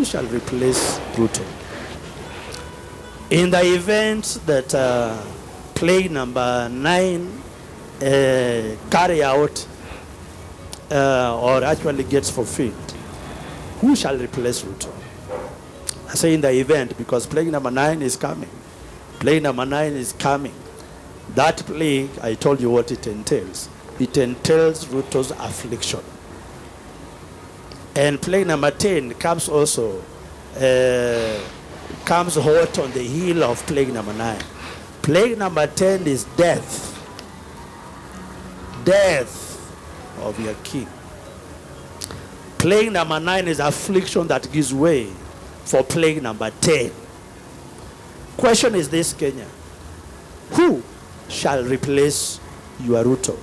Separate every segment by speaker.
Speaker 1: who shall replace Ruto? In the event that plague number 9 carry out or actually gets fulfilled, who shall replace Ruto? I say in the event because plague number 9 is coming. Plague number 9 is coming. That plague, I told you what it entails. It entails Ruto's affliction. And plague number 10 comes also, comes hot on the heel of plague number 9. Plague number 10 is death. Death of your king. Plague number 9 is affliction that gives way for plague number 10. Question is this, Kenya. Who shall replace your Ruto?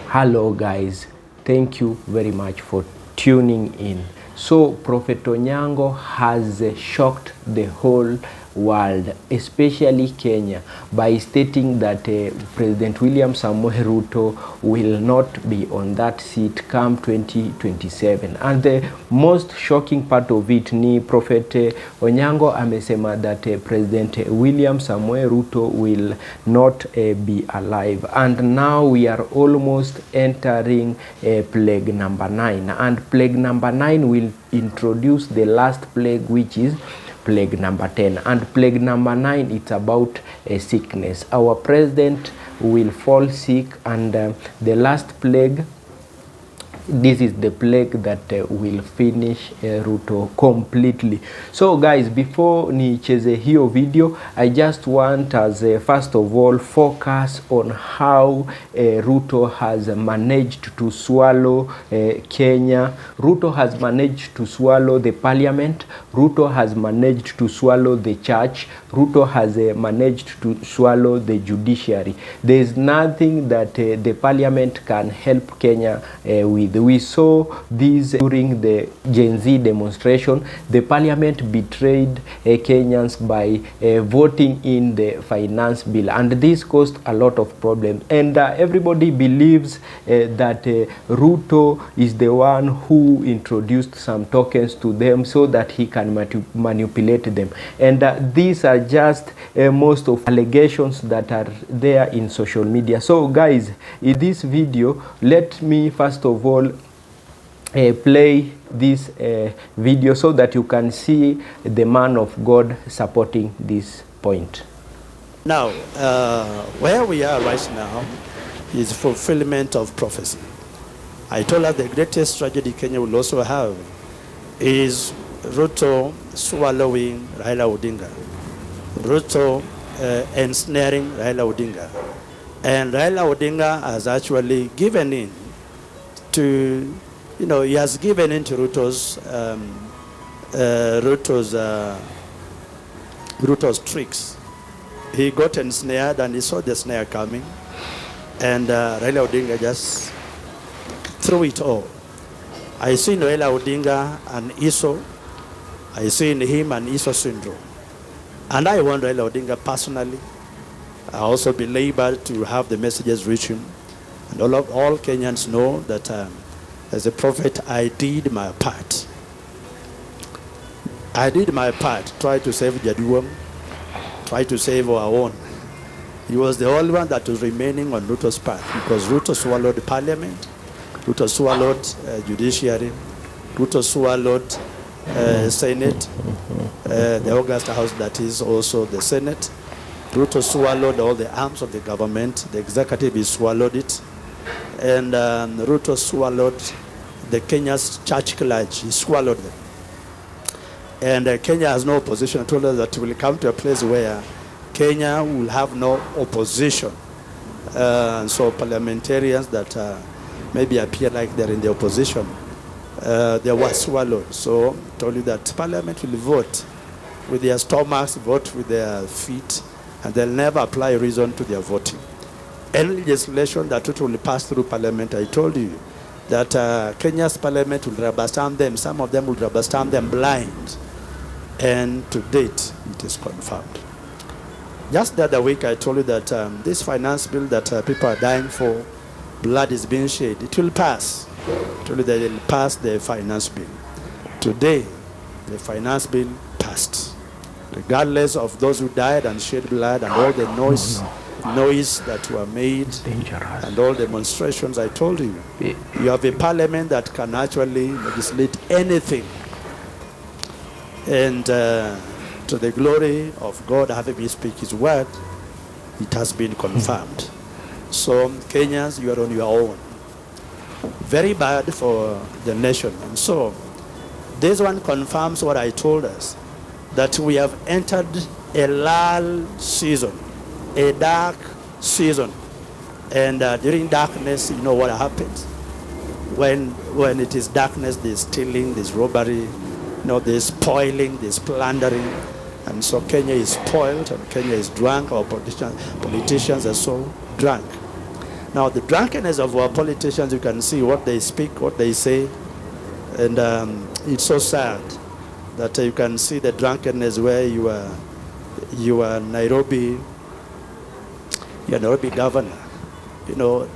Speaker 2: Hello guys, thank you very much for tuning in. So Prophet Onyango has shocked the whole world, especially Kenya, by stating that President William Samoei Ruto will not be on that seat come 2027. And the most shocking part of it ni Prophet Onyango amesema that President William Samoei Ruto will not be alive. And now we are almost entering plague number 9. And plague number 9 will introduce the last plague, which is plague number 10. And plague number 9, it's about a sickness. Our president will fall sick, and the last plague, this is the plague that will finish Ruto completely. So guys, before nicheze hiyo video, I just want us first of all focus on how Ruto has managed to swallow Kenya. Ruto has managed to swallow the parliament. Ruto has managed to swallow the church. Ruto has managed to swallow the judiciary. There is nothing that the parliament can help Kenya with. We saw this during the Gen Z demonstration. The parliament betrayed Kenyans by voting in the finance bill, and this caused a lot of problems. And everybody believes that Ruto is the one who introduced some tokens to them so that he can manipulate them. And these are just most of allegations that are there in social media. So guys, in this video, let me first of all play this video so that you can see the man of God supporting this point.
Speaker 1: Now, where we are right now is fulfillment of prophecy. I told her the greatest tragedy Kenya will also have is Ruto swallowing Raila Odinga, Ruto ensnaring Raila Odinga. And Raila Odinga has actually given in to, he has given in to Ruto's tricks. He got ensnared and he saw the snare coming, and Raila Odinga just threw it all. I see in Raila Odinga an ISO. I see in him an ISO syndrome. And I want Raila Odinga personally. I also be able to have the messages reach him. And all Kenyans know that as a prophet, I did my part. I did my part, try to save Jaduam, try to save our own. He was the only one that was remaining on Ruto's path, because Ruto swallowed parliament, Ruto swallowed judiciary, Ruto swallowed Senate, the August House that is also the Senate. Ruto swallowed all the arms of the government. The executive, he swallowed it. And Ruto swallowed the Kenya's church clergy. He swallowed them. And Kenya has no opposition. I told us that we will come to a place where Kenya will have no opposition. So parliamentarians that maybe appear like they're in the opposition, they were swallowed. So I told you that parliament will vote with their stomachs, vote with their feet, and they'll never apply reason to their voting. Any legislation that will pass through parliament, I told you, that Kenya's parliament will rubber stamp them. Some of them will rubber stamp them blind. And to date, it is confirmed. Just the other week, I told you that this finance bill that people are dying for, blood is being shed, it will pass. I told you that it will pass the finance bill. Today, the finance bill passed. Regardless of those who died and shed blood and all the noise that were made and all demonstrations, I told you, you have a parliament that can actually legislate anything. And to the glory of God, having me speak his word, it has been confirmed. So Kenyans, you are on your own. Very bad for the nation. And so this one confirms what I told us, that we have entered a lull season, a dark season. And during darkness, you know what happens. When it is darkness, there's stealing, there's robbery, there's spoiling, there's plundering. And so Kenya is spoiled and Kenya is drunk. Our politicians are so drunk. Now, the drunkenness of our politicians, you can see what they speak, what they say. And it's so sad that you can see the drunkenness where you are Nairobi governor.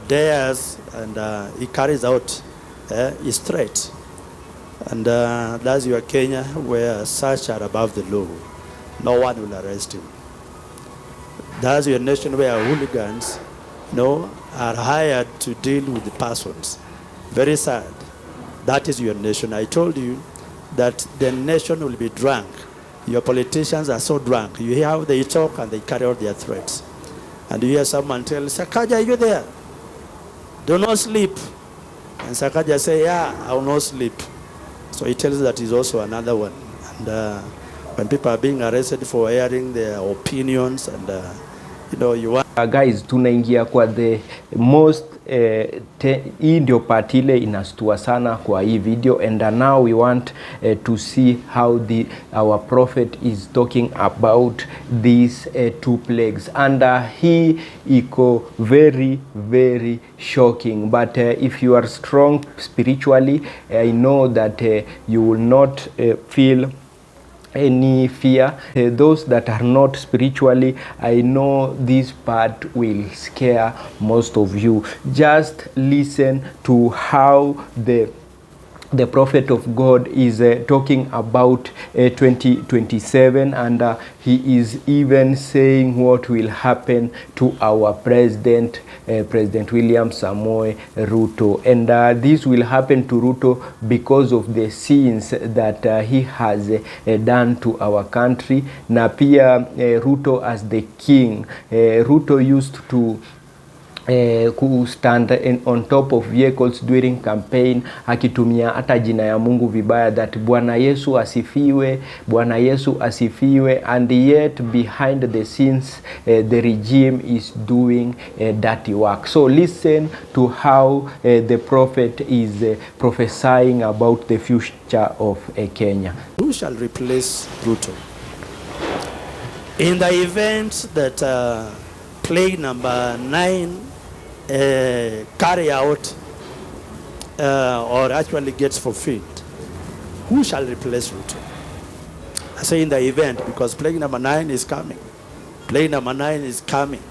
Speaker 1: Dares, and he carries out his threat. And that's your Kenya, where such are above the law. No one will arrest him. That's your nation where hooligans, are hired to deal with the persons. Very sad. That is your nation. I told you that the nation will be drunk. Your politicians are so drunk. You hear how they talk and they carry out their threats. And you hear someone tell, Sakaja, are you there? Do not sleep. And Sakaja say, yeah, I will not sleep. So he tells that he's also another one. And when people are being arrested for airing their opinions, and you want
Speaker 2: guys, tunaingia kwa the most hii ndio part ile inastua sana kwa hii video, and now we want to see how our prophet is talking about these two plagues, and he iko very very shocking. But if you are strong spiritually, I know that you will not feel any fear. Those that are not spiritually, I know this part will scare most of you. Just listen to how the prophet of God is talking about 2027, and he is even saying what will happen to our president, President William Samoei Ruto. And this will happen to Ruto because of the sins that he has done to our country. Na pia Ruto as the king, Ruto used to stand on top of vehicles during campaign, akitumia hata jina ya Mungu vibaya, that Bwana Yesu asifiwe, Bwana Yesu asifiwe, and yet behind the scenes the regime is doing dirty work. So listen to how the prophet is prophesying about the future of Kenya.
Speaker 1: Who shall replace Ruto? In the event that plague number 9 carry out or actually gets fulfilled, who shall replace Ruto? I say in the event, because plague number 9 is coming. Plague number 9 is coming.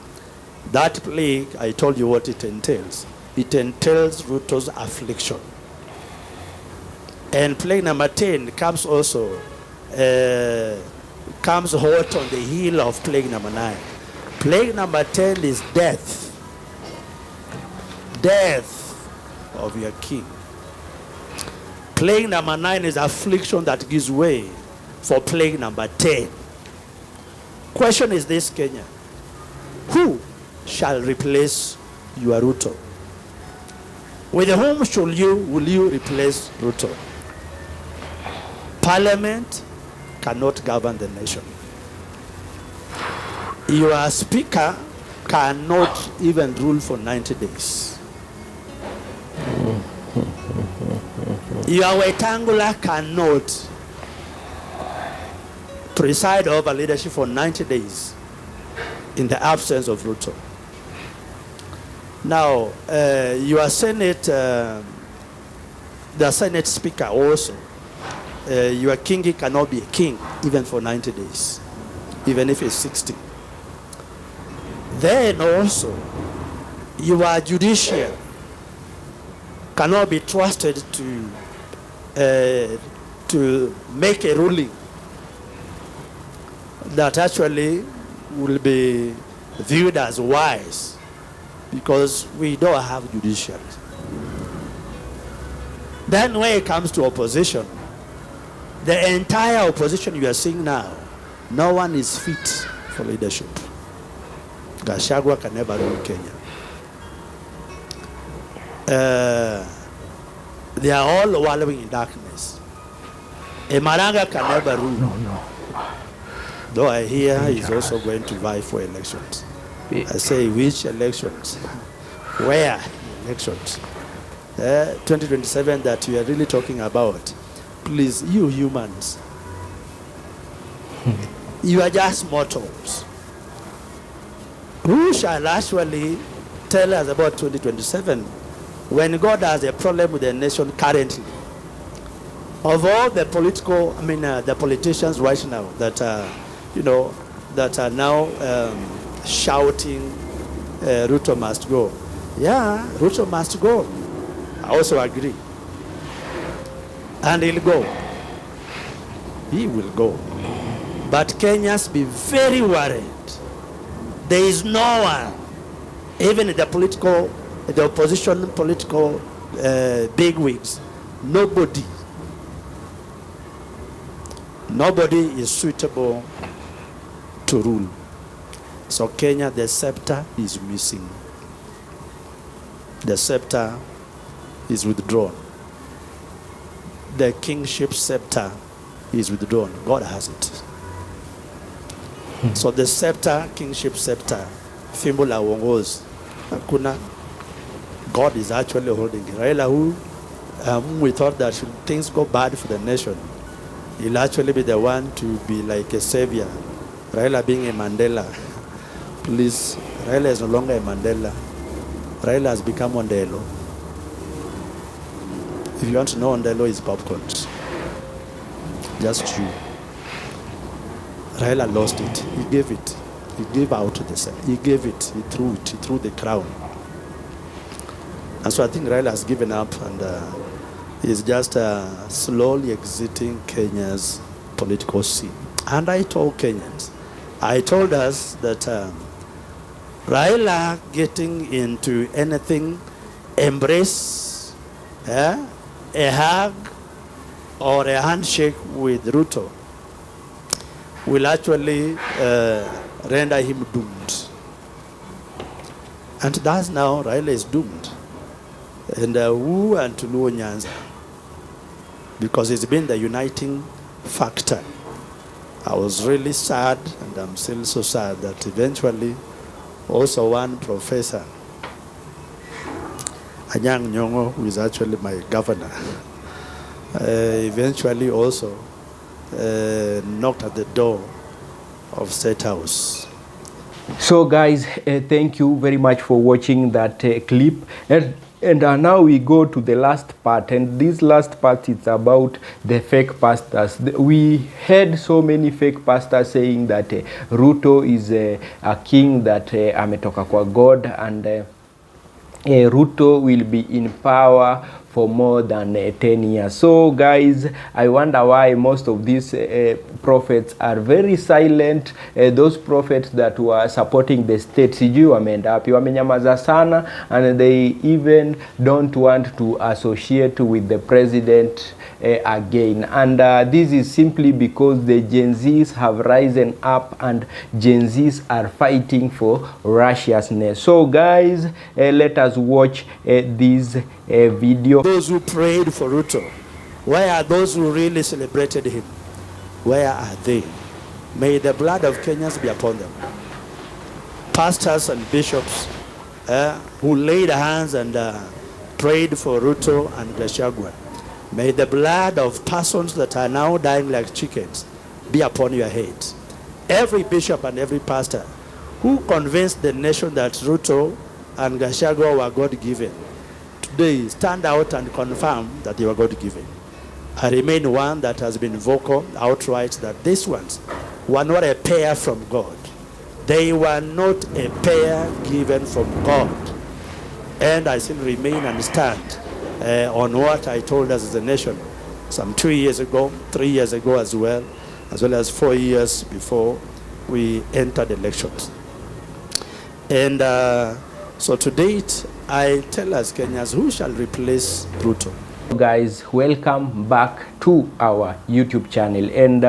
Speaker 1: That plague, I told you what it entails. It entails Ruto's affliction. And plague number 10 comes also, comes hot on the heel of plague number 9. Plague number 10 is death. Death of your king. Plague number 9 is affliction that gives way for plague number 10. Question is this, Kenya. Who shall replace your Ruto? With whom will you replace Ruto? Parliament cannot govern the nation. Your speaker cannot even rule for 90 days. Your Wetangula cannot preside over leadership for 90 days in the absence of Ruto. Now, your Senate the Senate Speaker also, your king cannot be a king even for 90 days, even if he's 60. Then also, your judiciary cannot be trusted to make a ruling that actually will be viewed as wise, because we don't have judiciary. Then when it comes to opposition, the entire opposition you are seeing now, no one is fit for leadership. Gachagua can never rule Kenya. They are all wallowing in darkness. Emaranga can never rule.
Speaker 2: No.
Speaker 1: Though I hear he's also going to vie for elections. I say, which elections? Where elections? 2027 that we are really talking about. Please, you humans, you are just mortals. Who shall actually tell us about 2027 when God has a problem with the nation currently? Of all the the politicians right now that that are now shouting, Ruto must go. Yeah, Ruto must go. I also agree. And he'll go. He will go. But Kenyans be very worried. There is no one, even in the opposition political bigwigs, nobody is suitable to rule. So Kenya, the scepter is missing. The scepter is withdrawn. The kingship scepter is withdrawn. God has it. So the scepter, kingship scepter, fimbo la uongozi, hakuna. God is actually holding it. Raila, who we thought that should things go bad for the nation, he'll actually be the one to be like a savior. Raila being a Mandela. Please, Raila is no longer a Mandela. Raila has become Ondelo. If you want to know, Ondelo is popcorn. Just chew. Raila lost it. He gave it. He gave out to the side. He gave it. He threw it. He threw the crown. And so I think Raila has given up and is just slowly exiting Kenya's political scene. And I told Kenyans, I told us that Raila getting into anything, embrace, a hug or a handshake with Ruto will actually render him doomed. And thus now Raila is doomed. And who and to know Nyanza, because it's been the uniting factor. I was really sad, and I'm still so sad that eventually also one professor, Onyango, who is actually my governor, eventually also knocked at the door of Statehouse.
Speaker 2: So guys, thank you very much for watching that clip. And now we go to the last part, and this last part is about the fake pastors. We heard so many fake pastors saying that Ruto is a king that ametoka kwa God, and Ruto will be in power for more than 10 years. So guys, I wonder why most of these prophets are very silent. Those prophets that were supporting the state, sijui wameenda wapi, wamenyamaza sana, and they even don't want to associate with the president again. And this is simply because the Gen Zs have risen up, and Gen Zs are fighting for righteousness. So guys, let us watch this video.
Speaker 1: Those who prayed for Ruto, where are those who really celebrated him? Where are they? May the blood of Kenyans be upon them. Pastors and bishops who laid hands and prayed for Ruto and Gachagua, may the blood of persons that are now dying like chickens be upon your heads. Every bishop and every pastor who convinced the nation that Ruto and Gachagua were God-given, today stand out and confirm that you are God-given. I remain one that has been vocal outright that these ones were not a pair from God. They were not a pair given from God. And I still remain and stand on what I told us as a nation some 2 years ago, 3 years ago as well as 4 years before we entered elections. And so to date, I tell us Kenyans, who shall replace Ruto?
Speaker 2: Guys, welcome back to our YouTube channel, and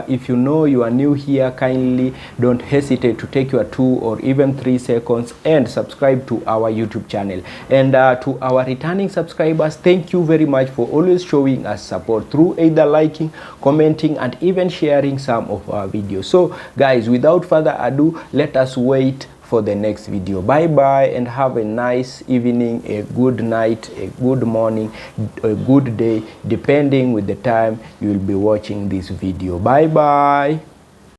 Speaker 2: if you know you are new here, kindly don't hesitate to take your 2 or even 3 seconds and subscribe to our YouTube channel. And to our returning subscribers, thank you very much for always showing us support through either liking, commenting, and even sharing some of our videos. So guys, without further ado, let us wait for the next video. Bye bye, and have a nice evening, a good night, a good morning, a good day, depending with the time you will be watching this video. Bye bye.